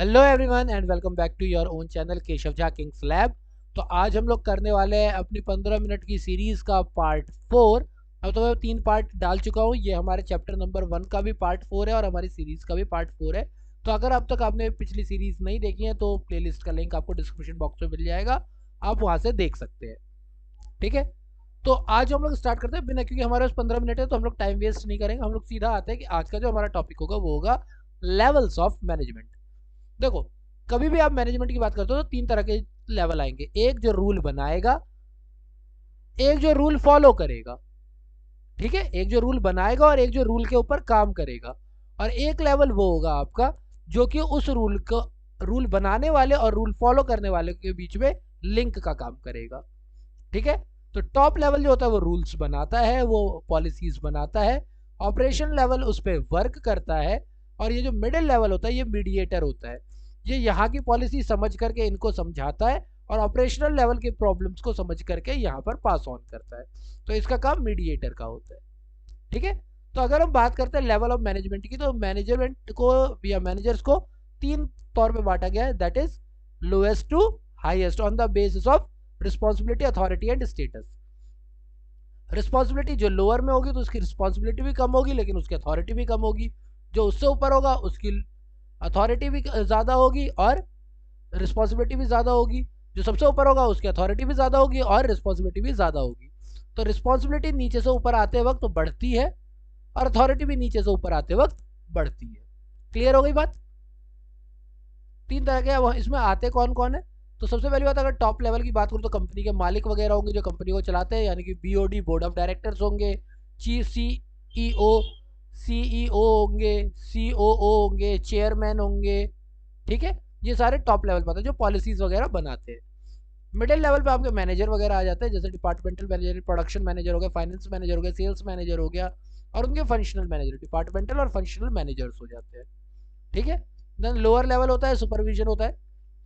Hello everyone and welcome back to your own channel Keshav Jha Kings Lab. तो आज हम लोग करने वाले हैं अपनी 15 मिनट की सीरीज़ का पार्ट 4। अब तो मैं 3 पार्ट डाल चुका हूँ। ये हमारे चैप्टर नंबर 1 का भी पार्ट 4 है और हमारी सीरीज़ का भी पार्ट 4 है। तो अगर अब तक आपने पिछली सीरीज़ नहीं देखी है तो प्लेलिस्ट का लिंक आपको डिस्क्रिप्शन बॉक्स में मिल जाएगा, आप वहाँ से देख सकते हैं। ठीक है, तो आज हम लोग स्टार्ट करते हैं बिना, क्योंकि हमारे पास 15 मिनट है तो हम लोग टाइम वेस्ट नहीं करेंगे। हम लोग सीधा आते हैं कि आज का जो हमारा टॉपिक होगा वो होगा लेवल्स ऑफ मैनेजमेंट। देखो, कभी भी आप मैनेजमेंट की बात करते हो तो 3 तरह के लेवल आएंगे। एक जो रूल बनाएगा, एक जो रूल फॉलो करेगा। ठीक है, एक जो रूल बनाएगा और एक जो रूल के ऊपर काम करेगा। और एक लेवल वो होगा आपका जो कि उस रूल को, रूल बनाने वाले और रूल फॉलो करने वाले के बीच में लिंक का काम करेगा। ठीक है, तो टॉप लेवल जो होता है वो रूल्स बनाता है, वो पॉलिसीज बनाता है। ऑपरेशन लेवल उस पर वर्क करता है। और ये जो मिडिल लेवल होता है ये मीडिएटर होता है। ये यहाँ की पॉलिसी समझ करके इनको समझाता है और ऑपरेशनल लेवल के प्रॉब्लम्स को समझ करके यहाँ पर पास ऑन करता है। तो इसका काम मीडिएटर का होता है। ठीक है, तो अगर हम बात करते हैं लेवल ऑफ मैनेजमेंट की, तो मैनेजमेंट को या मैनेजर्स को 3 तौर पे बांटा गया है, that is lowest to highest on the basis of responsibility, authority and status. Responsibility जो लोअर में होगी तो उसकी रिस्पॉन्सिबिलिटी भी कम होगी लेकिन उसकी अथॉरिटी भी कम होगी। जो उससे ऊपर होगा उसकी अथॉरिटी भी ज़्यादा होगी और रिस्पॉन्सिबिलिटी भी ज़्यादा होगी। जो सबसे ऊपर होगा उसकी अथॉरिटी भी ज़्यादा होगी और रिस्पॉन्सिबिलिटी भी ज़्यादा होगी। तो रिस्पॉन्सिबिलिटी नीचे से ऊपर आते वक्त तो बढ़ती है और अथॉरिटी भी नीचे से ऊपर आते वक्त बढ़ती है। क्लियर हो गई बात? 3 तरह के इसमें आते कौन कौन है? तो सबसे पहली बात, अगर टॉप लेवल की बात करूँ तो कंपनी के मालिक वगैरह होंगे जो कंपनी को चलाते हैं, यानी कि बीओडी, बोर्ड ऑफ डायरेक्टर्स होंगे। चीफ सीईओ, सीईओ होंगे, सीओओ होंगे, चेयरमैन होंगे। ठीक है, ये सारे टॉप लेवल पर आते हैं जो पॉलिसीज वगैरह बनाते हैं। मिडिल लेवल पे आपके मैनेजर वगैरह आ जाते हैं, जैसे डिपार्टमेंटल मैनेजर, प्रोडक्शन मैनेजर हो गया, फाइनेंस मैनेजर हो गया, सेल्स मैनेजर हो गया, और उनके फंक्शनल मैनेजर, डिपार्टमेंटल और फंक्शनल मैनेजर्स हो जाते हैं। ठीक है, देन लोअर लेवल होता है सुपरविजन होता है।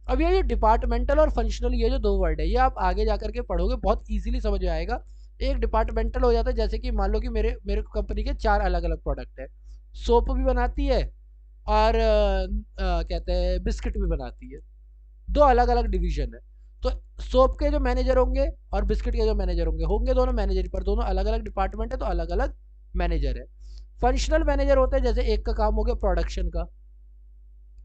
अब ये जो डिपार्टमेंटल और फंक्शनल, ये जो 2 वर्ड है, ये आप आगे जाकर के पढ़ोगे, बहुत इजीली समझ में आएगा। एक डिपार्टमेंटल हो जाता है, जैसे कि मान लो कि मेरे मेरे कंपनी के 4 अलग अलग प्रोडक्ट है। सोप भी बनाती है और कहते हैं बिस्किट भी बनाती है। 2 अलग अलग डिवीजन है। तो सोप के जो मैनेजर होंगे और बिस्किट के जो मैनेजर होंगे, होंगे दोनों मैनेजर, पर दोनों अलग अलग डिपार्टमेंट है तो अलग अलग मैनेजर है। फंक्शनल मैनेजर होते हैं, जैसे एक का काम हो गया प्रोडक्शन का,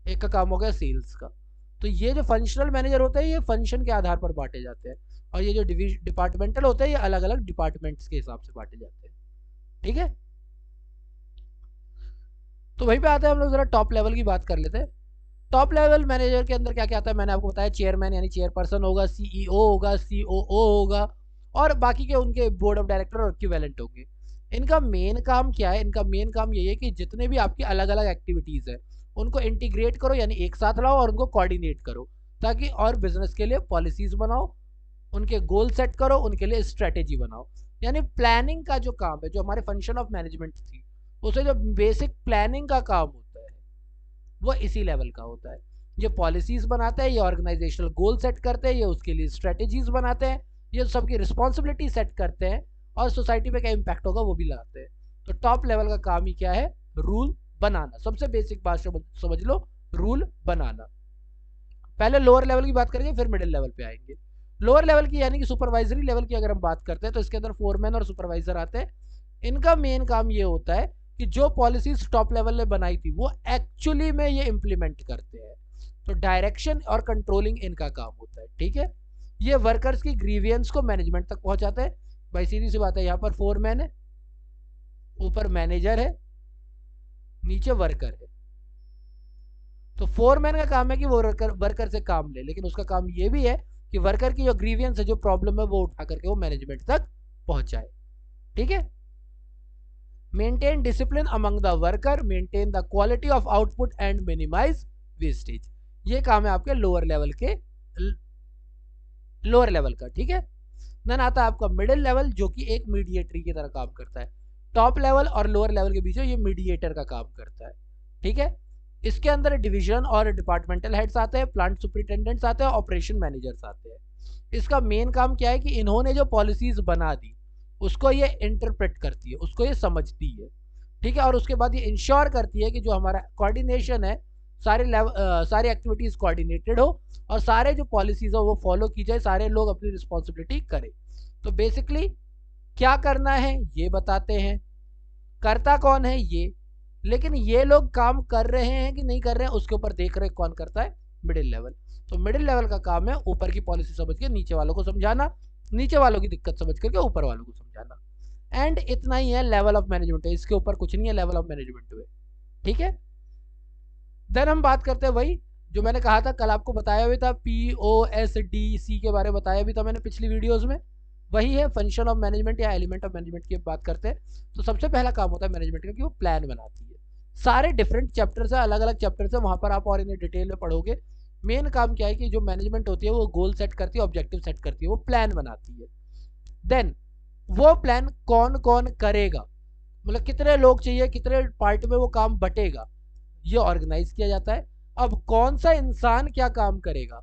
एक का काम हो गया सेल्स का। तो ये जो फंक्शनल मैनेजर होते हैं ये फंक्शन के आधार पर बांटे जाते हैं, और ये जो डिपार्टमेंटल होते हैं ये अलग अलग डिपार्टमेंट्स के हिसाब से बांटे जाते हैं। ठीक है, तो वहीं पे आते हैं हम लोग, जरा टॉप लेवल की बात कर लेते हैं। टॉप लेवल मैनेजर के अंदर क्या क्या आता है, मैंने आपको बताया। चेयरमैन यानी चेयरपर्सन होगा, सीईओ होगा, सीओओ होगा, और बाकी के उनके बोर्ड ऑफ डायरेक्टर और इक्विवेलेंट होंगे। इनका मेन काम क्या है? इनका मेन काम यही है कि जितने भी आपकी अलग अलग एक्टिविटीज़ है उनको इंटीग्रेट करो, यानी एक साथ लाओ और उनको कोऑर्डिनेट करो, ताकि और बिजनेस के लिए पॉलिसीज बनाओ, उनके गोल सेट करो, उनके लिए स्ट्रेटेजी बनाओ। यानी प्लानिंग का जो काम है, जो हमारे फंक्शन ऑफ मैनेजमेंट थी, उसे जो बेसिक प्लानिंग का काम होता है वो इसी लेवल का होता है। ये पॉलिसीज बनाते हैं, ये ऑर्गेनाइजेशनल गोल सेट करते हैं, ये उसके लिए स्ट्रेटेजीज बनाते हैं, ये सबकी रिस्पॉन्सिबिलिटी सेट करते हैं, और सोसाइटी पे क्या इम्पैक्ट होगा वो भी लाते हैं। तो टॉप लेवल का काम ही क्या है? रूल बनाना। सबसे बेसिक बात समझ लो, रूल बनाना। पहले लोअर लेवल की बात करेंगे, फिर मिडिल लेवल पे आएंगे। लोअर लेवल की यानी कि सुपरवाइजरी लेवल की अगर हम बात करते हैं तो इसके अंदर फोरमैन और सुपरवाइजर आते हैं। इनका मेन काम ये होता है कि जो पॉलिसीज टॉप लेवल ने बनाई थी वो एक्चुअली में ये इंप्लीमेंट करते हैं। तो डायरेक्शन और कंट्रोलिंग इनका काम होता है। ठीक है, ये वर्कर्स की ग्रीवियंस को मैनेजमेंट तक पहुंचाते हैं। भाई सीधी सी बात है, यहाँ पर फोरमैन है, ऊपर मैनेजर है, नीचे वर्कर है। तो फोरमैन का काम है कि वो वर्कर से काम ले, लेकिन उसका काम ये भी है कि वर्कर की जो ग्रीवियंस है, जो प्रॉब्लम है, वो उठा करके वो मैनेजमेंट तक पहुंचाए। ठीक है, maintain discipline among the worker, maintain the quality of output and minimize wastage. ये काम है आपके लोअर लेवल के, लोअर लेवल का। ठीक है, देन आता है आपका मिडिल लेवल, जो कि एक मीडिएटरी की तरह काम करता है। टॉप लेवल और लोअर लेवल के बीच में ये मीडिएटर का काम करता है। ठीक है, इसके अंदर डिवीजन और डिपार्टमेंटल हेड्स आते हैं, प्लांट सुपरिटेंडेंट्स आते हैं, ऑपरेशन मैनेजर्स आते हैं। इसका मेन काम क्या है कि इन्होंने जो पॉलिसीज बना दी उसको ये इंटरप्रेट करती है, उसको ये समझती है। ठीक है, और उसके बाद ये इंश्योर करती है कि जो हमारा कोऑर्डिनेशन है सारी एक्टिविटीज कोऑर्डिनेटेड हो और सारे जो पॉलिसीज हो वो फॉलो की जाए, सारे लोग अपनी रिस्पॉन्सिबिलिटी करें। तो बेसिकली क्या करना है ये बताते हैं, करता कौन है ये, लेकिन ये लोग काम कर रहे हैं कि नहीं कर रहे हैं उसके ऊपर देख रहे कौन करता है, मिडिल लेवल। तो मिडिल लेवल का काम है ऊपर की पॉलिसी समझ के नीचे वालों को समझाना, नीचे वालों की दिक्कत समझ करके ऊपर वालों को समझाना। एंड इतना ही है लेवल ऑफ मैनेजमेंट है, इसके ऊपर कुछ नहीं है लेवल ऑफ मैनेजमेंट में। ठीक है, देन हम बात करते हैं वही जो मैंने कहा था, कल आपको बताया भी था, POSDC के बारे में बताया भी था मैंने पिछली वीडियोस में। वही है फंक्शन ऑफ मैनेजमेंट या एलिमेंट ऑफ मैनेजमेंट की बात करते हैं। तो सबसे पहला काम होता है मैनेजमेंट का कि वो प्लान बनाती है। सारे डिफरेंट चैप्टर्स है, अलग अलग चैप्टर्स है, वहां पर आप और इन्हें डिटेल में पढ़ोगे। मेन काम क्या है कि जो मैनेजमेंट होती है वो गोल सेट करती है, ऑब्जेक्टिव सेट करती है, वो प्लान बनाती है। देन वो प्लान कौन कौन करेगा, मतलब कितने लोग चाहिए, कितने पार्ट में वो काम बटेगा, ये ऑर्गेनाइज किया जाता है। अब कौन सा इंसान क्या काम करेगा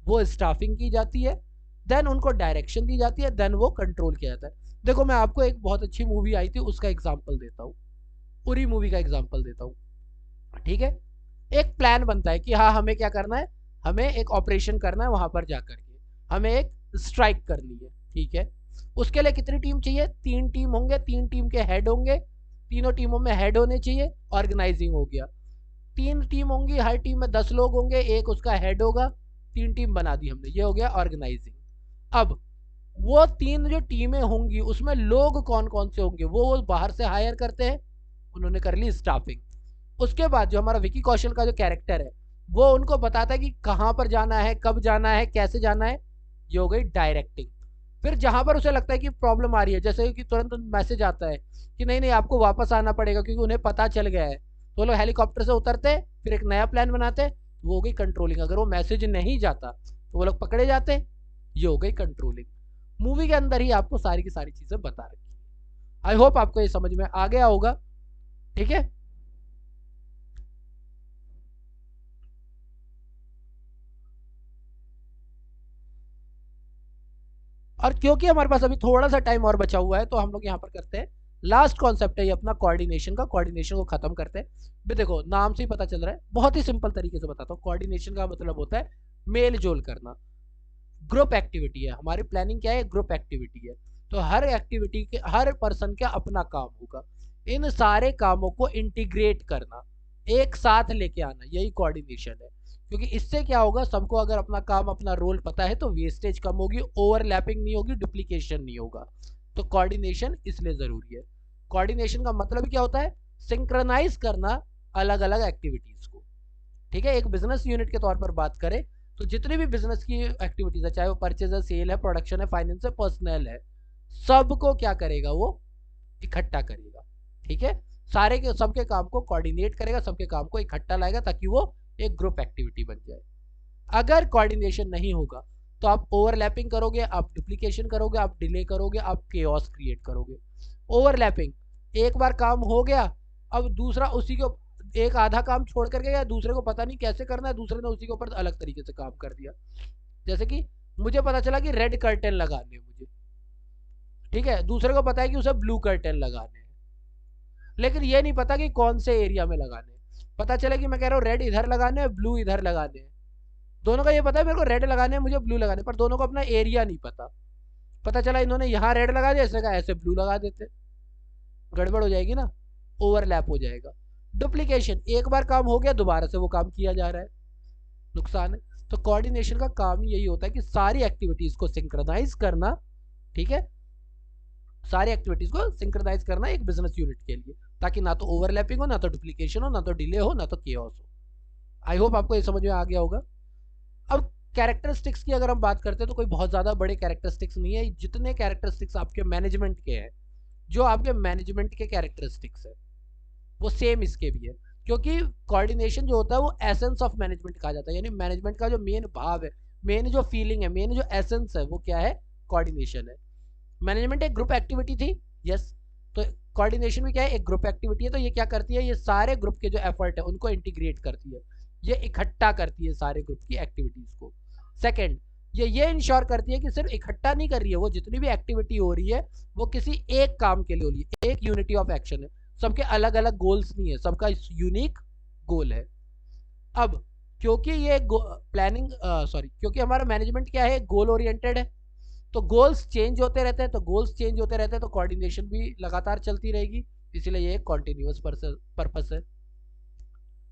वो स्टाफिंग की जाती है। देन उनको डायरेक्शन दी जाती है, देन वो कंट्रोल किया जाता है। देखो मैं आपको एक बहुत अच्छी मूवी आई थी उसका एग्जांपल देता हूँ, उरी मूवी का एग्जांपल देता हूँ। ठीक है, एक प्लान बनता है कि हाँ हमें क्या करना है, हमें एक ऑपरेशन करना है वहां पर जाकर के, हमें एक स्ट्राइक करनी है। ठीक है, उसके लिए कितनी टीम चाहिए, 3 टीम होंगे, 3 टीम के हेड होंगे, तीनों टीमों में हेड होने चाहिए, ऑर्गेनाइजिंग हो गया। 3 टीम होंगी, हर टीम में 10 लोग होंगे, एक उसका हेड होगा, 3 टीम बना दी हमने, ये हो गया ऑर्गेनाइजिंग। अब वो 3 जो टीमें होंगी उसमें लोग कौन कौन से होंगे वो बाहर से हायर करते हैं, उन्होंने कर ली स्टाफिंग। उसके बाद जो हमारा विकी कौशल का जो कैरेक्टर है वो उनको बताता है कि कहाँ पर जाना है, कब जाना है, कैसे जाना है, ये हो गई डायरेक्टिंग। फिर जहां पर उसे लगता है कि प्रॉब्लम आ रही है, जैसे कि तुरंत मैसेज आता है कि नहीं नहीं आपको वापस आना पड़ेगा क्योंकि उन्हें पता चल गया है, तो वो लोग हेलीकॉप्टर से उतरते, फिर एक नया प्लान बनाते, वो हो गई कंट्रोलिंग। अगर वो मैसेज नहीं जाता तो वो लोग पकड़े जाते, ये हो गई कंट्रोलिंग। मूवी के अंदर ही आपको सारी की सारी चीजें बता रखी है। आई होप आपको ये समझ में आ गया होगा। ठीक है, और क्योंकि हमारे पास अभी थोड़ा सा टाइम और बचा हुआ है तो हम लोग यहाँ पर करते हैं लास्ट कॉन्सेप्ट है ये अपना कोऑर्डिनेशन का, कोऑर्डिनेशन को खत्म करते हैं। भी देखो नाम से ही पता चल रहा है, बहुत ही सिंपल तरीके से बताता हूँ। कोऑर्डिनेशन का मतलब होता है मेल जोल करना, ग्रुप एक्टिविटी है हमारी। प्लानिंग क्या है, ग्रुप एक्टिविटी है। तो हर एक्टिविटी के हर पर्सन का अपना काम होगा, इन सारे कामों को इंटीग्रेट करना, एक साथ लेके आना, यही कोऑर्डिनेशन है। क्योंकि इससे क्या होगा, सबको अगर अपना काम अपना रोल पता है तो वेस्टेज कम होगी, ओवरलैपिंग नहीं होगी, डुप्लीकेशन नहीं होगा। तो कोऑर्डिनेशन इसलिए जरूरी है। कोऑर्डिनेशन का मतलब क्या होता है, सिंक्रोनाइज करना अलग अलग एक्टिविटीज को। ठीक है, एक बिजनेस यूनिट के तौर पर बात करें तो जितनी भी बिजनेस की एक्टिविटीज है, चाहे वो परचेज है, सेल है, प्रोडक्शन है, फाइनेंस है, पर्सनल है, सबको क्या करेगा वो इकट्ठा करेगा। ठीक है, सारे के सबके काम को कोऑर्डिनेट करेगा, सबके काम को इकट्ठा लाएगा ताकि वो एक ग्रुप एक्टिविटी बन जाए। अगर कोऑर्डिनेशन नहीं होगा तो आप ओवरलैपिंग करोगे, आप डुप्लीकेशन करोगे, आप डिले करोगे, आप केओस क्रिएट करोगे। ओवरलैपिंग, एक बार काम हो गया, अब दूसरा उसी को एक आधा काम छोड़ कर गया, दूसरे को पता नहीं कैसे करना है, दूसरे ने उसी के ऊपर अलग तरीके से काम कर दिया। जैसे कि मुझे पता चला कि रेड कर्टेन लगाने हैं मुझे, ठीक है, दूसरे को पता है कि उसे ब्लू कर्टेन लगाने हैं, लेकिन ये नहीं पता कि कौन से एरिया में लगाने हैं। पता चला कि मैं कह रहा हूँ रेड इधर लगाने हैं, ब्लू इधर लगाने हैं। दोनों का ये पता है मेरे को रेड लगाने हैं, मुझे ब्लू लगाने, पर दोनों को अपना एरिया नहीं पता। पता चला इन्होंने यहाँ रेड लगा दिया, इसने कहा ऐसे ब्लू लगा देते, गड़बड़ हो जाएगी ना, ओवरलैप हो जाएगा। डुप्लीकेशन, एक बार काम हो गया दोबारा से वो काम किया जा रहा है, नुकसान है। तो कोऑर्डिनेशन का काम ही यही होता है कि सारी एक्टिविटीज को सिंक्रोनाइज करना। ठीक है, सारी एक्टिविटीज को सिंक्रोनाइज करना एक बिजनेस यूनिट के लिए, ताकि ना तो ओवरलैपिंग हो, ना तो डुप्लीकेशन हो, ना तो डिले हो, ना तो केओस हो। आई होप आपको ये समझ में आ गया होगा। अब कैरेक्टरिस्टिक्स की अगर हम बात करते हैं तो कोई बहुत ज्यादा बड़े कैरेक्टरिस्टिक्स नहीं है, जितने कैरेक्टरिस्टिक्स आपके मैनेजमेंट के हैं, जो आपके मैनेजमेंट के कैरेक्टरिस्टिक्स है वो सेम इसके भी है। क्योंकि कोऑर्डिनेशन जो होता है वो एसेंस ऑफ मैनेजमेंट कहा जाता है, यानी मैनेजमेंट का जो मेन भाव है, मेन जो फीलिंग है, मेन जो एसेंस है, वो क्या है, कोऑर्डिनेशन है। मैनेजमेंट एक ग्रुप एक्टिविटी थी, यस, तो कोऑर्डिनेशन भी क्या है, एक ग्रुप एक्टिविटी है। तो ये क्या करती है, ये सारे ग्रुप के जो एफर्ट है उनको इंटीग्रेट करती है, ये इकट्ठा करती है सारे ग्रुप की एक्टिविटीज को। सेकंड, ये इंश्योर करती है कि सिर्फ इकट्ठा नहीं कर रही है, वो जितनी भी एक्टिविटी हो रही है वो किसी एक काम के लिए हो रही है, एक यूनिटी ऑफ एक्शन है, सबके अलग अलग गोल्स नहीं है, सबका यूनिक गोल है। अब क्योंकि ये प्लानिंग क्योंकि हमारा मैनेजमेंट क्या है, गोल ओरिएंटेड है, तो गोल्स चेंज होते रहते हैं, तो गोल्स चेंज होते रहते हैं तो कोऑर्डिनेशन भी लगातार चलती रहेगी, इसलिए ये कॉन्टिन्यूअस पर्पस है।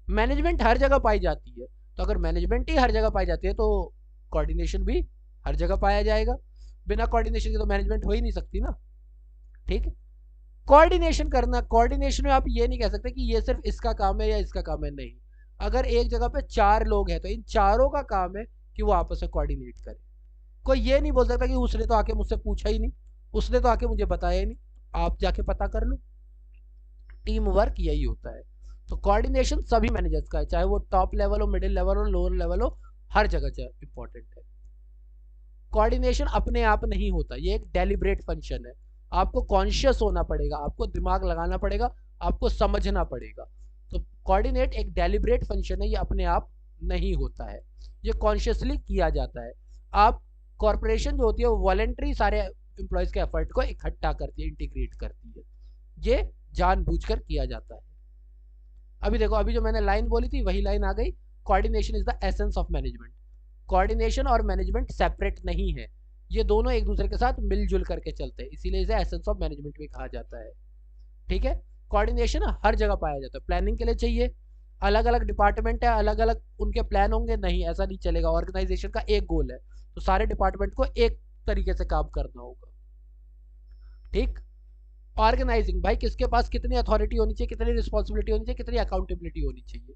मैनेजमेंट हर जगह पाई जाती है, तो अगर मैनेजमेंट ही हर जगह पाई जाती है तो कोऑर्डिनेशन भी हर जगह पाया जाएगा। बिना कोऑर्डिनेशन के तो मैनेजमेंट हो ही नहीं सकती ना। ठीक है, कोऑर्डिनेशन करना, कोऑर्डिनेशन में आप ये नहीं कह सकते कि ये सिर्फ इसका काम है या इसका काम है, नहीं। अगर एक जगह पे 4 लोग हैं तो इन चारों का काम है कि वो आपस में कोऑर्डिनेट करें। कोई ये नहीं बोल सकता कि उसने तो आके मुझसे पूछा ही नहीं, उसने तो आके मुझे बताया ही नहीं। आप जाके पता कर लो। टीम वर्क यही होता है। तो कोऑर्डिनेशन सभी मैनेजर्स का है, चाहे वो टॉप लेवल हो, मिडिल लेवल हो, लोअर लेवल हो, हर जगह इंपॉर्टेंट है। कोऑर्डिनेशन अपने आप नहीं होता, ये एक डेलिब्रेट फंक्शन है। आपको कॉन्शियस होना पड़ेगा, आपको दिमाग लगाना पड़ेगा, आपको समझना पड़ेगा। तो कोऑर्डिनेट एक डेलिब्रेट फंक्शन है, ये अपने आप नहीं होता है, ये कॉन्शियसली किया जाता है। आप कॉरपोरेशन जो होती है वो वॉलेंट्री सारे एम्प्लॉयज के एफर्ट को इकट्ठा करती है, इंटीग्रेट करती है, ये जानबूझकर किया जाता है। अभी देखो, अभी जो मैंने लाइन बोली थी वही लाइन आ गई, coordination is the essence of management. Coordination और मैनेजमेंट सेपरेट नहीं है, ये दोनों एक दूसरे के साथ मिलजुल करके चलते हैं, इसीलिए इसे एसेंस ऑफ मैनेजमेंट भी कहा जाता है। ठीक है, कोऑर्डिनेशन हर जगह पाया जाता है। प्लानिंग के लिए चाहिए, अलग अलग डिपार्टमेंट है, अलग अलग उनके प्लान होंगे, नहीं ऐसा नहीं चलेगा। ऑर्गेनाइजेशन का एक गोल है, तो सारे डिपार्टमेंट को एक तरीके से काम करना होगा। ठीक, ऑर्गेनाइजिंग, भाई किसके पास कितनी अथॉरिटी होनी चाहिए, कितनी रिस्पॉन्सिबिलिटी होनी चाहिए, कितनी अकाउंटेबिलिटी होनी चाहिए,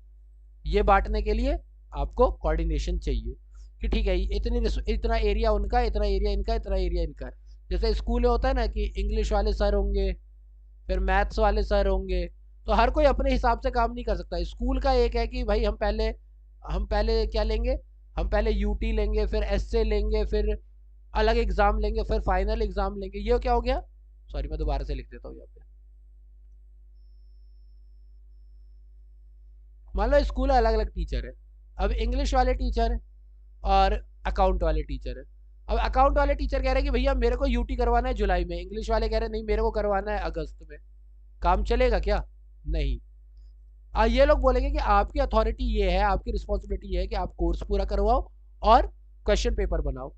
ये बांटने के लिए आपको कोऑर्डिनेशन चाहिए कि ठीक है इतना एरिया उनका, इतना एरिया इनका, इतना एरिया इनका। जैसे स्कूल में होता है ना कि इंग्लिश वाले सर होंगे, फिर मैथ्स वाले सर होंगे, तो हर कोई अपने हिसाब से काम नहीं कर सकता। स्कूल का एक है कि भाई हम पहले क्या लेंगे, हम पहले यूटी लेंगे, फिर एसए लेंगे, फिर अलग एग्जाम लेंगे, फिर फाइनल एग्जाम लेंगे। ये क्या हो गया, सॉरी मैं दोबारा से लिख देता हूँ यहाँ पे। मान लो स्कूल अलग अलग टीचर है, अब इंग्लिश वाले टीचर है और अकाउंट वाले टीचर है। अब अकाउंट वाले टीचर कह रहे हैं कि भैया मेरे को यूटी करवाना है जुलाई में, इंग्लिश वाले कह रहे हैं नहीं मेरे को करवाना है अगस्त में। काम चलेगा क्या, नहीं। ये लोग बोलेंगे कि आपकी अथॉरिटी ये है, आपकी रिस्पॉन्सिबिलिटी ये है कि आप कोर्स पूरा करवाओ और क्वेश्चन पेपर बनाओ।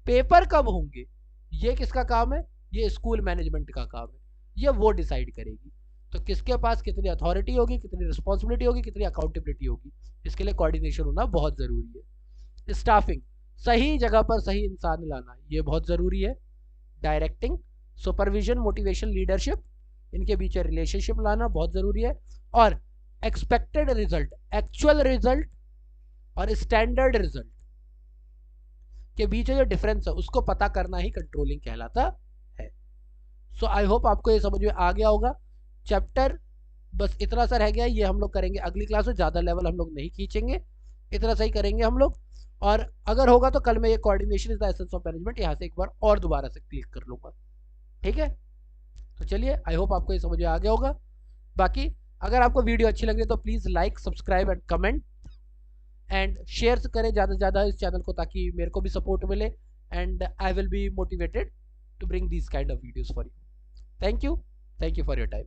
पेपर कब होंगे, ये किसका काम है, ये स्कूल मैनेजमेंट का काम है, ये वो डिसाइड करेगी। तो किसके पास कितनी अथॉरिटी होगी, कितनी रिस्पॉन्सिबिलिटी होगी, कितनी अकाउंटेबिलिटी होगी, इसके लिए कोऑर्डिनेशन होना बहुत ज़रूरी है। स्टाफिंग, सही जगह पर सही इंसान लाना, ये बहुत ज़रूरी है। डायरेक्टिंग, सुपरविजन, मोटिवेशन, लीडरशिप, इनके बीच रिलेशनशिप लाना बहुत ज़रूरी है। और एक्सपेक्टेड रिजल्ट, एक्चुअल रिजल्ट और स्टैंडर्ड रिजल्ट के बीच जो डिफरेंस है उसको पता करना ही कंट्रोलिंग कहलाता है। सो आई होप आपको ये समझ में आ गया होगा। चैप्टर बस इतना सा रह गया, ये हम लोग करेंगे अगली क्लास में, ज़्यादा लेवल हम लोग नहीं खींचेंगे, इतना सही करेंगे हम लोग। और अगर होगा तो कल मैं ये coordination is the essence of management यहाँ से एक बार और दोबारा से क्लिक कर लूँगा। ठीक है, तो चलिए आई होप आपको ये समझ में आ गया होगा। बाकी अगर आपको वीडियो अच्छी लग रही है तो please like, subscribe and comment and share करें ज़्यादा से ज़्यादा इस चैनल को, ताकि मेरे को भी सपोर्ट मिले and I will be motivated to bring this kind of videos for you. Thank you for your time.